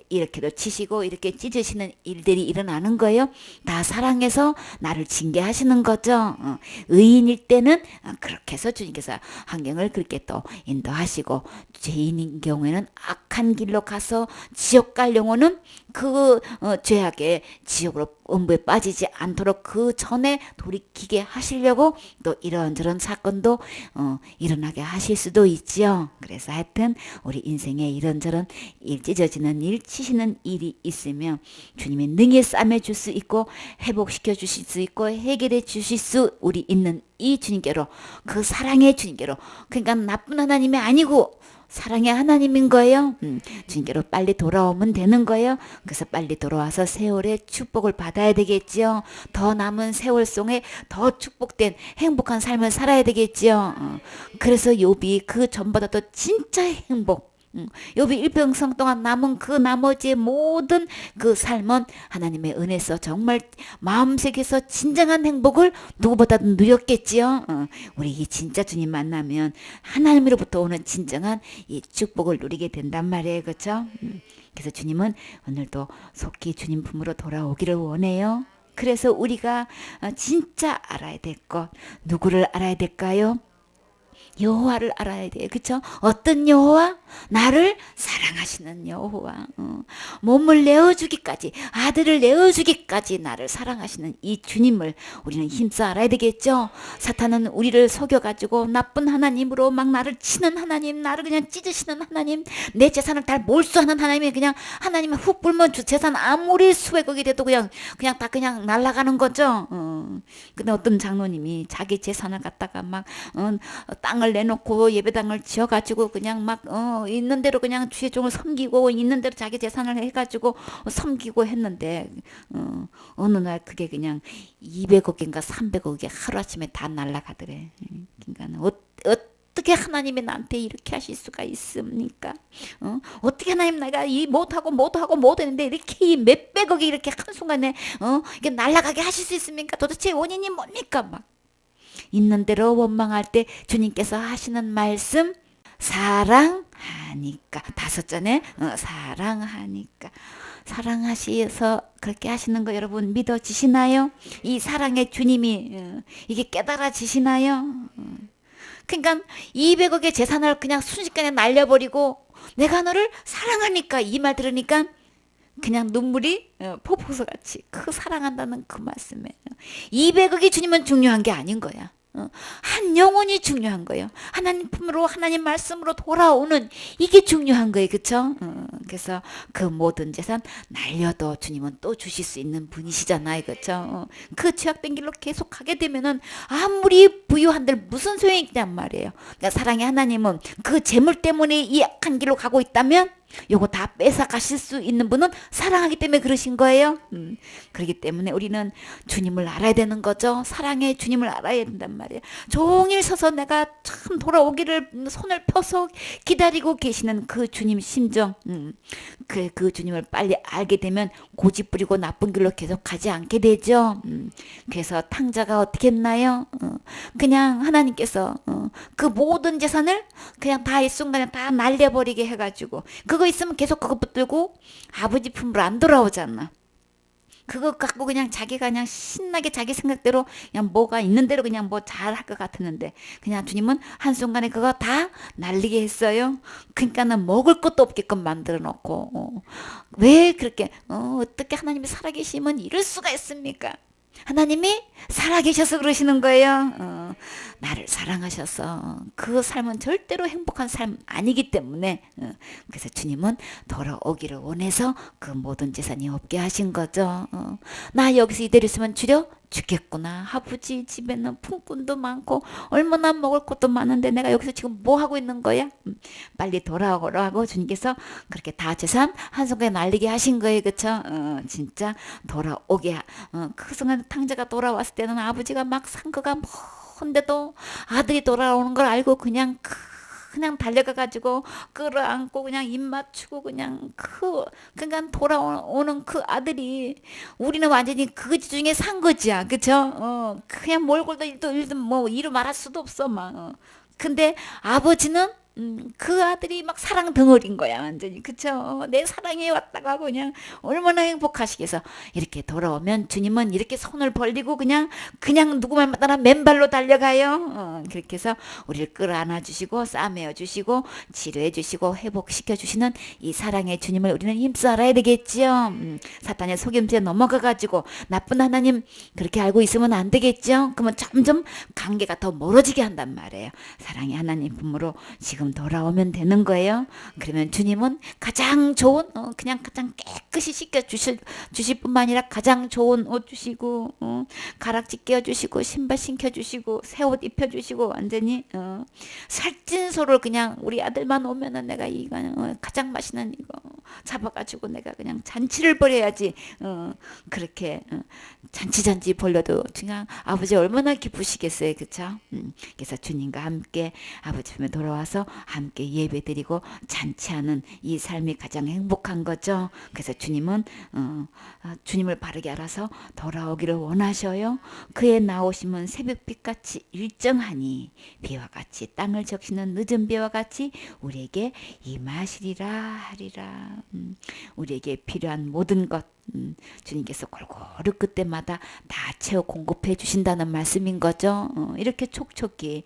이렇게도 치시고 이렇게 찢으시는 일들이 일어나는 거예요. 다 사랑해서 나를 징계하시는 거죠. 의인일 때는 그렇게 해서 주님께서 환경을 그렇게 또 인도하시고, 죄인인 경우에는 악한 길로 가서 지옥 갈 영혼은 그 죄악의 지옥으로 음부에 빠지지 않도록 그 전에 돌이키게 하시려고 또 이런저런 사건도 일어나게 하실 수도 있지요. 그래서 하여튼 우리 인생에 이런저런 찢어지는 일, 치시는 일이 있으면 주님이 능히 싸매줄 수 있고 회복시켜 주실 수 있고 해결해 주실 수 우리 있는 이 주님께로, 그 사랑의 주님께로, 그러니까 나쁜 하나님이 아니고 사랑의 하나님인 거예요. 주님께로 빨리 돌아오면 되는 거예요. 그래서 빨리 돌아와서 세월의 축복을 받아야 되겠지요. 더 남은 세월 속에 더 축복된 행복한 삶을 살아야 되겠지요. 그래서 욥이 그 전보다도 진짜 행복, 욥이 일평생 동안 남은 그 나머지의 모든 그 삶은 하나님의 은혜에서 정말 마음속에서 진정한 행복을 누구보다도 누렸겠지요. 우리 이 진짜 주님 만나면 하나님으로부터 오는 진정한 이 축복을 누리게 된단 말이에요. 그렇죠? 그래서 주님은 오늘도 속히 주님 품으로 돌아오기를 원해요. 그래서 우리가 진짜 알아야 될 것, 누구를 알아야 될까요? 여호와를 알아야 돼요. 그쵸? 어떤 여호와? 나를 사랑하시는 여호와. 몸을 내어주기까지, 아들을 내어주기까지 나를 사랑하시는 이 주님을 우리는 힘써 알아야 되겠죠? 사탄은 우리를 속여가지고 나쁜 하나님으로 막 나를 치는 하나님, 나를 그냥 찢으시는 하나님, 내 재산을 다 몰수하는 하나님이 그냥 하나님을 훅 불면 재산 아무리 수백억이 돼도 그냥 다 그냥 날아가는 거죠. 근데 어떤 장로님이 자기 재산을 갖다가 막 땅을 내놓고 예배당을 지어가지고 그냥 막 있는 대로 그냥 주의 종을 섬기고 있는 대로 자기 재산을 해가지고 섬기고 했는데 어느 날 그게 그냥 200억인가 300억이 하루아침에 다 날아가더래. 그러니까 어떻게 하나님이 나한테 이렇게 하실 수가 있습니까? 어떻게 하나님 내가 이 못하고 했는데 이렇게 이 몇백억이 이렇게 한순간에 이게 날아가게 하실 수 있습니까? 도대체 원인이 뭡니까? 막 있는 대로 원망할 때 주님께서 하시는 말씀, 사랑하니까. 5절에 사랑하니까. 사랑하셔서 그렇게 하시는 거 여러분 믿어지시나요? 이 사랑의 주님이 이게 깨달아지시나요? 그러니까 200억의 재산을 그냥 순식간에 날려버리고 내가 너를 사랑하니까, 이 말 들으니까 그냥 눈물이 폭포수같이 그 사랑한다는 그 말씀에 200억이 주님은 중요한 게 아닌 거야. 한 영혼이 중요한 거예요. 하나님 품으로, 하나님 말씀으로 돌아오는 이게 중요한 거예요. 그쵸? 그래서 그 모든 재산 날려도 주님은 또 주실 수 있는 분이시잖아요. 그쵸? 그 죄악된 길로 계속 가게 되면은 아무리 부유한들 무슨 소용이 있냔 말이에요. 그러니까 사랑의 하나님은 그 재물 때문에 이 악한 길로 가고 있다면 요거 다 뺏어 가실 수 있는 분은 사랑하기 때문에 그러신 거예요. 그렇기 때문에 우리는 주님을 알아야 되는 거죠. 사랑의 주님을 알아야 된단 말이에요. 종일 서서 내가 참 돌아오기를 손을 펴서 기다리고 계시는 그 주님 심정, 그 주님을 빨리 알게 되면 고집 부리고 나쁜 길로 계속 가지 않게 되죠. 그래서 탕자가 어떻게 했나요? 그냥 하나님께서 그 모든 재산을 그냥 다 이 순간에 다 날려버리게 해가지고 그거 있으면 계속 그거 붙들고 아버지 품으로 안 돌아오잖아. 그거 갖고 그냥 자기가 그냥 신나게 자기 생각대로 그냥 뭐가 있는 대로 그냥 뭐 잘할 것 같았는데 그냥 주님은 한순간에 그거 다 날리게 했어요. 그러니까는 먹을 것도 없게끔 만들어 놓고 왜 그렇게 어떻게 하나님이 살아계시면 이럴 수가 있습니까? 하나님이 살아계셔서 그러시는 거예요. 나를 사랑하셔서 그 삶은 절대로 행복한 삶 아니기 때문에 그래서 주님은 돌아오기를 원해서 그 모든 재산이 없게 하신 거죠. 나 여기서 이대로 있으면 죽겠구나. 아버지 집에는 품꾼도 많고 얼마나 먹을 것도 많은데 내가 여기서 지금 뭐 하고 있는 거야? 빨리 돌아오라고 주님께서 그렇게 다 재산 한순간에 날리게 하신 거예요. 그쵸? 진짜 돌아오게 그 순간 탕자가 돌아왔을 때는 아버지가 막 상거가 먼데도 아들이 돌아오는 걸 알고 그냥 달려가가지고 끌어안고 그냥 입 맞추고 그냥 그러니까 돌아오는 그 아들이 우리는 완전히 그지 중에 산 거지야. 그쵸? 그냥 몰골도 일도 뭐 이루 말할 수도 없어 막. 근데 아버지는 그 아들이 막 사랑 덩어리인 거야 완전히. 그쵸? 내 사랑에 왔다가 하고 그냥 얼마나 행복하시겠어. 이렇게 돌아오면 주님은 이렇게 손을 벌리고 그냥 누구만 만나나 맨발로 달려가요. 그렇게 해서 우리를 끌어안아 주시고 싸매어 주시고 치료해 주시고 회복시켜 주시는 이 사랑의 주님을 우리는 힘써 알아야 되겠지요. 사탄의 속임수에 넘어가 가지고 나쁜 하나님 그렇게 알고 있으면 안 되겠죠. 그러면 점점 관계가 더 멀어지게 한단 말이에요. 사랑의 하나님 품으로 지금 돌아오면 되는 거예요. 그러면 주님은 가장 좋은 그냥 가장 깨끗이 씻겨 주실 뿐만 아니라 가장 좋은 옷 주시고 가락지 끼워 주시고 신발 신겨 주시고 새 옷 입혀 주시고 완전히 살찐소를 그냥 우리 아들만 오면은 내가 이거 가장 맛있는 이거 잡아가지고 내가 그냥 잔치를 벌여야지. 그렇게 잔치 벌려도 그냥 아버지 얼마나 기쁘시겠어요. 그쵸? 그래서 주님과 함께 아버지 품에 돌아와서 함께 예배드리고 잔치하는 이 삶이 가장 행복한 거죠. 그래서 주님은 주님을 바르게 알아서 돌아오기를 원하셔요. 그의 나오심은 새벽빛같이 일정하니 비와 같이 땅을 적시는 늦은 비와 같이 우리에게 임하시리라 하리라. 우리에게 필요한 모든 것 주님께서 골고루 그때마다 다 채워 공급해 주신다는 말씀인 거죠. 이렇게 촉촉히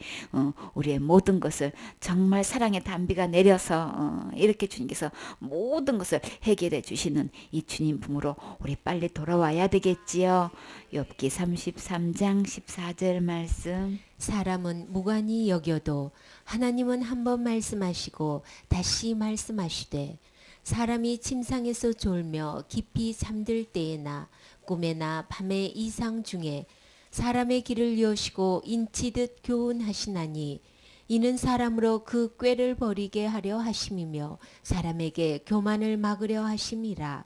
우리의 모든 것을 정말 사랑의 단비가 내려서 이렇게 주님께서 모든 것을 해결해 주시는 이 주님 품으로 우리 빨리 돌아와야 되겠지요. 욥기 33장 14절 말씀. 사람은 무관히 여겨도 하나님은 한 번 말씀하시고 다시 말씀하시되 사람이 침상에서 졸며 깊이 잠들 때에나 꿈에나 밤의 이상 중에 사람의 길을 여시고 인치듯 교훈하시나니 이는 사람으로 그 꾀를 버리게 하려 하심이며 사람에게 교만을 막으려 하심이라.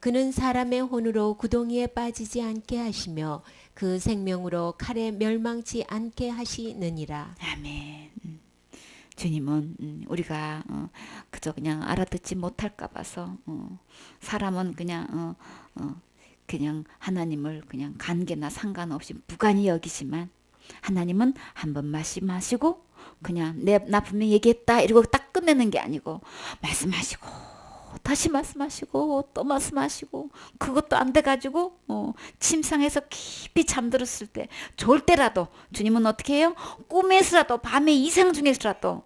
그는 사람의 혼으로 구덩이에 빠지지 않게 하시며 그 생명으로 칼에 멸망치 않게 하시느니라. 아멘. 주님은 우리가 그저 그냥 알아듣지 못할까 봐서 사람은 그냥 하나님을 그냥 관계나 상관없이 무관히 여기지만 하나님은 한 번 말씀하시고 그냥 나 분명히 얘기했다 이러고 딱 끝내는 게 아니고 말씀하시고 다시 말씀하시고 또 말씀하시고 그것도 안 돼가지고 침상에서 깊이 잠들었을 때 졸 때라도 주님은 어떻게 해요? 꿈에서라도 밤의 이상 중에서라도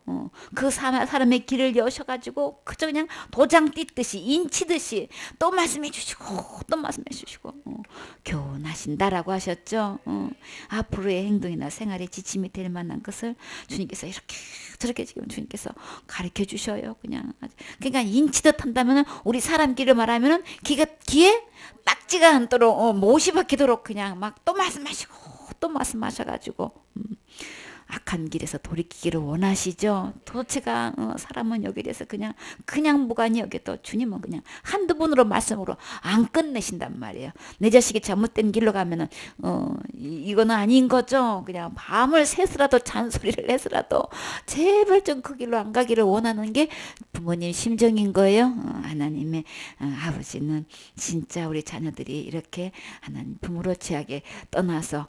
그 사람의 길을 여셔가지고 그저 그냥 도장 띄듯이 인치듯이 또 말씀해 주시고 또 말씀해 주시고 교훈하신다라고 하셨죠. 앞으로의 행동이나 생활에 지침이 될 만한 것을 주님께서 이렇게 저렇게 지금 주님께서 가르쳐 주셔요. 그러니까 인치듯 한다면은 우리 사람 길을 말하면은 귀에 딱지가 않도록 못이 박히도록 그냥 막 또 말씀하시고 또 말씀하셔가지고 악한 길에서 돌이키기를 원하시죠. 도대체가 사람은 여기에 대해서 그냥 무관히 여겨도 주님은 그냥 한두 번으로 말씀으로 안 끝내신단 말이에요. 내 자식이 잘못된 길로 가면은 이거는 아닌 거죠. 그냥 밤을 새서라도 잔소리를 해서라도 제발 좀 그 길로 안 가기를 원하는 게 부모님 심정인 거예요. 하나님의 아버지는 진짜 우리 자녀들이 이렇게 하나님 부모로 취하게 떠나서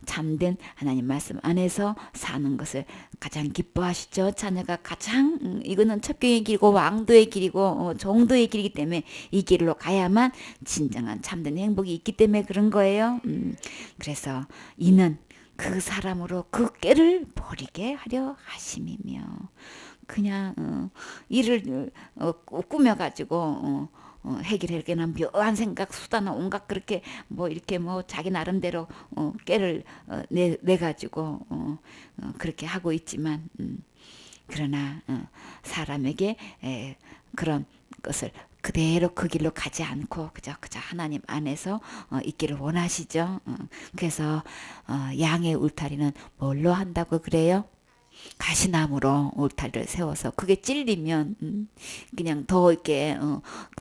참된 하나님 말씀 안에서 사는 것을 가장 기뻐하시죠. 자녀가 가장 이거는 첩경의 길이고 왕도의 길이고 정도의 길이기 때문에 이 길로 가야만 진정한 참된 행복이 있기 때문에 그런 거예요. 그래서 이는 그 사람으로 그 꾀를 버리게 하려 하심이며 그냥 일을 꾸며가지고 해결하려는 묘한 생각 수단은 온갖 그렇게 뭐 이렇게 뭐 자기 나름대로 깨를 내 가지고 그렇게 하고 있지만 그러나 사람에게 그런 것을 그대로 그 길로 가지 않고 그저 하나님 안에서 있기를 원하시죠. 그래서 양의 울타리는 뭘로 한다고 그래요? 가시나무로 울타리를 세워서 그게 찔리면 그냥 더 이렇게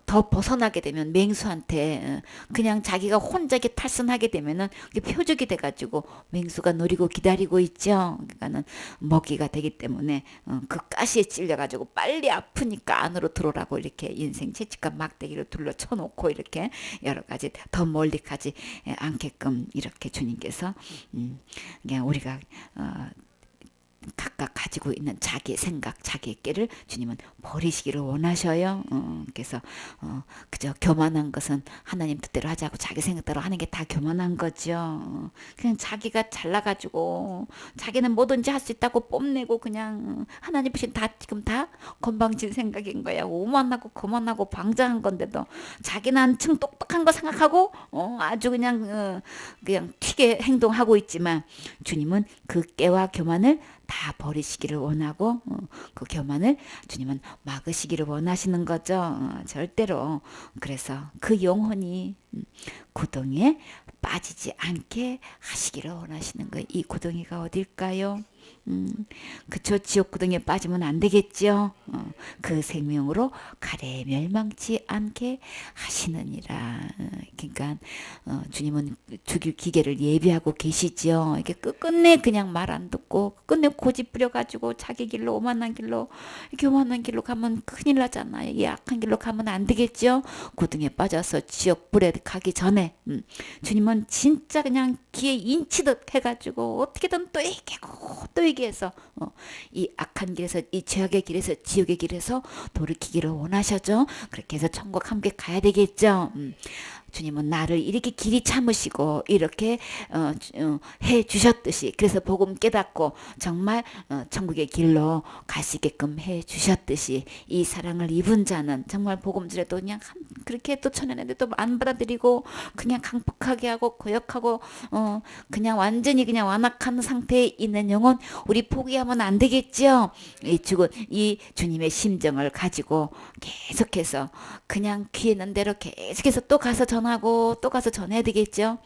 더 벗어나게 되면 맹수한테 그냥 자기가 혼자 이렇게 탈선하게 되면은 그게 표적이 돼가지고 맹수가 노리고 기다리고 있죠. 그러니까는 먹이가 되기 때문에 그 가시에 찔려가지고 빨리 아프니까 안으로 들어오라고 이렇게 인생 채찍과 막대기를 둘러 쳐놓고 이렇게 여러 가지 더 멀리 가지 않게끔 이렇게 주님께서 그냥 우리가 각각 가지고 있는 자기의 생각, 자기의 깨를 주님은 버리시기를 원하셔요. 그래서 그저 교만한 것은 하나님 뜻대로 하자고 자기 생각대로 하는 게 다 교만한 거죠. 그냥 자기가 잘나가지고 자기는 뭐든지 할 수 있다고 뽐내고 그냥 하나님 보신 다 지금 다 건방진 생각인 거야. 오만하고 거만하고 방장한 건데도 자기는 한층 똑똑한 거 생각하고 아주 그냥 튀게 행동하고 있지만 주님은 그 깨와 교만을 다 버리시기를 원하고 그 교만을 주님은 막으시기를 원하시는 거죠. 절대로. 그래서 그 영혼이 구덩이에 빠지지 않게 하시기를 원하시는 거예요. 이 구덩이가 어딜까요? 그쵸. 지옥 구덩이에 빠지면 안 되겠죠. 그 생명으로 가래 멸망치 않게 하시느니라. 그러니까 주님은 죽일 기계를 예비하고 계시죠. 이게 끝끝내 그냥 말 안 듣고 끝내 고집 부려가지고 자기 길로 오만한 길로 이렇게 오만한 길로 가면 큰일 나잖아요. 이 악한 길로 가면 안 되겠죠. 구덩이에 빠져서 지옥 불에 가기 전에 주님은 진짜 그냥 기에 인치듯 해가지고 어떻게든 또 얘기하고 또 얘기해서 이 악한 길에서 이 죄악의 길에서 지옥의 길에서 돌이키기를 원하셔죠. 그렇게 해서 천국 함께 가야 되겠죠. 주님은 나를 이렇게 길이 참으시고 이렇게 해 주셨듯이 그래서 복음 깨닫고 정말 천국의 길로 가시게끔 해 주셨듯이 이 사랑을 입은 자는 정말 복음 들에도 그냥 그렇게 또 천연인데 또 안 받아들이고 그냥 강폭하게 하고 거역하고 그냥 완전히 그냥 완악한 상태에 있는 영혼 우리 포기하면 안 되겠죠. 이 주님의 심정을 가지고 계속해서 그냥 귀에 있는 대로 계속해서 또 가서 전하고 또 가서 전해야 되겠죠.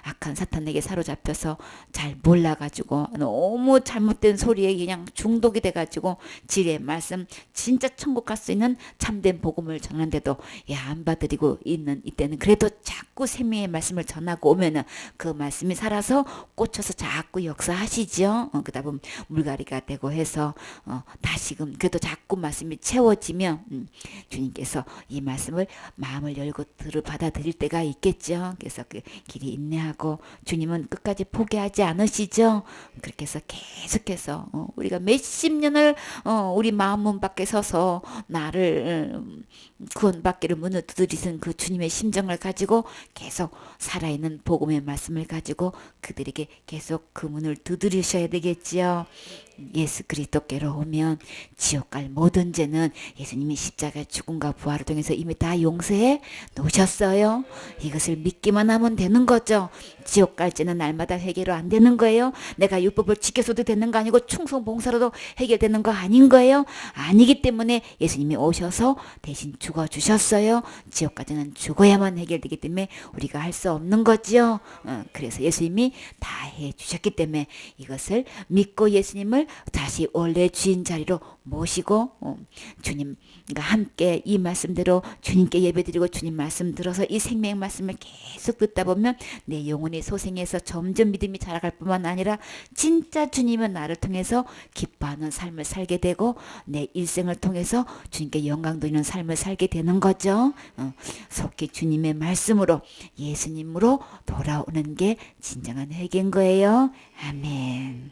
악한 사탄에게 사로잡혀서 잘 몰라가지고 너무 잘못된 소리에 그냥 중독이 돼가지고 지혜의 말씀 진짜 천국 갈 수 있는 참된 복음을 전하는데도 안 받아들이고 있는 이때는 그래도 자꾸 생명의 말씀을 전하고 오면은 그 말씀이 살아서 꽂혀서 자꾸 역사하시죠. 그러다 보면 물갈이가 되고 해서 다시금 그래도 자꾸 말씀이 채워지면 주님께서 이 말씀을 마음을 열고 받아들일 때가 있겠죠. 그래서 그 길이 인내하고 주님은 끝까지 포기하지 않으시죠. 그렇게 해서 계속해서 우리가 몇십 년을 우리 마음 문 밖에 서서 나를 구원받기를 문을 두드리신 그 주님의 심정을 가지고 계속 살아있는 복음의 말씀을 가지고 그들에게 계속 그 문을 두드리셔야 되겠지요. 예수 그리스도께로 오면 지옥 갈 모든 죄는 예수님이 십자가 죽음과 부활을 통해서 이미 다 용서해 놓으셨어요. 이것을 믿기만 하면 되는 거죠. 지옥 갈지는 날마다 해결로 안 되는 거예요. 내가 율법을 지켜서도 되는 거 아니고 충성봉사로도 해결되는 거 아닌 거예요. 아니기 때문에 예수님이 오셔서 대신 죽어주셨어요. 지옥 갈지는 죽어야만 해결되기 때문에 우리가 할 수 없는 거지요. 그래서 예수님이 다 해주셨기 때문에 이것을 믿고 예수님을 다시 원래 주인 자리로 모시고 주님과 함께 이 말씀대로 주님께 예배드리고 주님 말씀 들어서 이 생명 말씀을 계속 듣다 보면 내 영혼의 소생에서 점점 믿음이 자라갈 뿐만 아니라 진짜 주님은 나를 통해서 기뻐하는 삶을 살게 되고 내 일생을 통해서 주님께 영광 돌리는 삶을 살게 되는 거죠. 속히 주님의 말씀으로 예수님으로 돌아오는 게 진정한 회개인 거예요. 아멘.